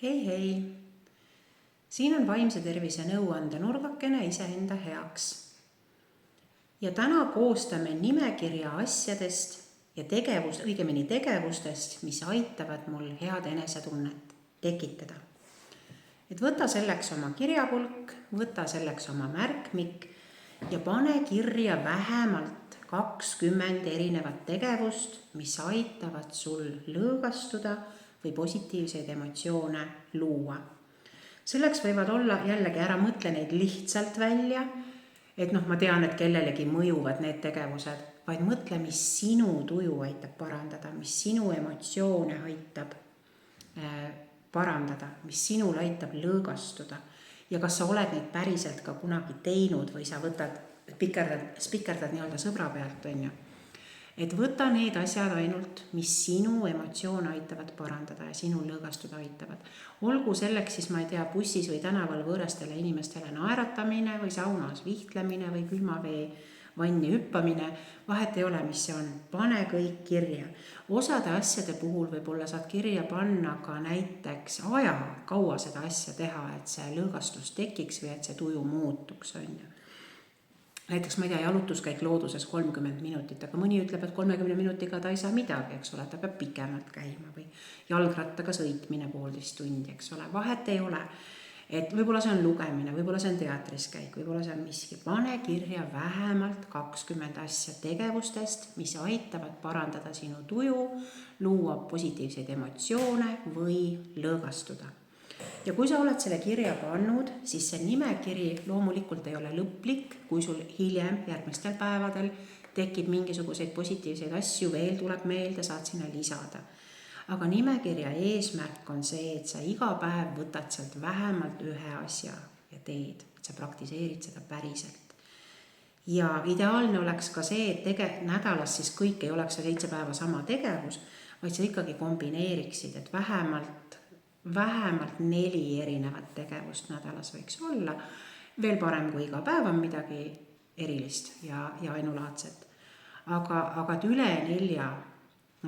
Hei, siin on vaimse tervise nõuande nurgakene iseenda heaks. Ja täna koostame nimekirja asjadest ja tegevustest, mis aitavad mul head enesetunnet tekitada. Et võta selleks oma kirjapulk, võta selleks oma märkmik ja pane kirja vähemalt 20 erinevat tegevust, mis aitavad sul lõõgastuda või positiivseid emotsioone luua. Selleks võivad olla jällegi ära mõtle neid lihtsalt välja, et ma tean, et kellelegi mõjuvad need tegevused, vaid mõtle, mis sinu tuju aitab parandada, mis sinu emotsioone aitab parandada, mis sinul aitab lõõgastuda ja kas sa oled neid päriselt ka kunagi teinud või sa spikerdad nii-öelda sõbra pealt, on ju. Et võta need asjad ainult, mis sinu emotsioone aitavad parandada ja sinul lõõgastuda aitavad. Olgu selleks siis, bussis või tänaval võõrastele inimestele naeratamine või saunas vihtlemine või külmavee vanni hüppamine, vahet ei ole, mis see on. Pane kõik kirja. Osade asjade puhul võib-olla saad kirja panna ka näiteks aja, kaua seda asja teha, et see lõõgastus tekiks või et see tuju muutuks, on ju. Näiteks, jalutuskäik looduses 30 minutit, aga mõni ütleb, et 30 minutiga ta ei saa midagi, eks ole, ta peab pikemalt käima või jalgrattaga sõitmine 1,5 tundi, eks ole, vahet ei ole. Et võib-olla see on lugemine, võib-olla see on teatris käik, võib-olla see on miski. Pane kirja vähemalt 20 asja tegevustest, mis aitavad parandada sinu tuju, luua positiivseid emotsioone või lõõgastuda. Ja kui sa oled selle kirja pannud, siis see nimekiri loomulikult ei ole lõplik, kui sul hiljem järgmistel päevadel tekib mingisuguseid positiivseid asju, veel tuleb meelde, saad sinna lisada. Aga nimekirja eesmärk on see, et sa iga päev võtad sealt vähemalt ühe asja ja teed, et sa praktiseerid seda päriselt. Ja ideaalne oleks ka see, et nädalas siis kõik ei oleks 7 päeva sama tegevus, vaid sa ikkagi kombineeriksid, et vähemalt 4 erinevat tegevust nädalas võiks olla. Veel parem, kui iga päev on midagi erilist ja ainulaadset. Aga et üle 4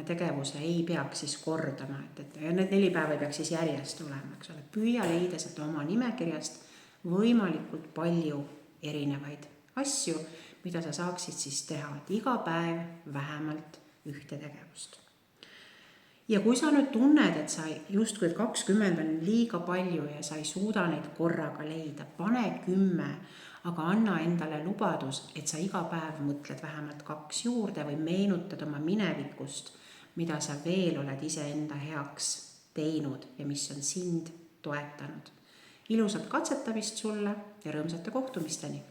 tegevuse ei peaks siis kordama, et need 4 päeva ei peaks siis järjest olema, eks ole. Püüa leida seda oma nimekirjast võimalikult palju erinevaid asju, mida sa saaksid siis teha, et iga päev vähemalt ühte tegevust. Ja kui sa nüüd tunned, et sa justkui 20 on liiga palju ja sa ei suuda neid korraga leida, pane 10, aga anna endale lubadus, et sa iga päev mõtled vähemalt 2 juurde või meenutad oma minevikust, mida sa veel oled iseenda heaks teinud ja mis on sind toetanud. Ilusat katsetamist sulle ja rõõmsate kohtumisteni!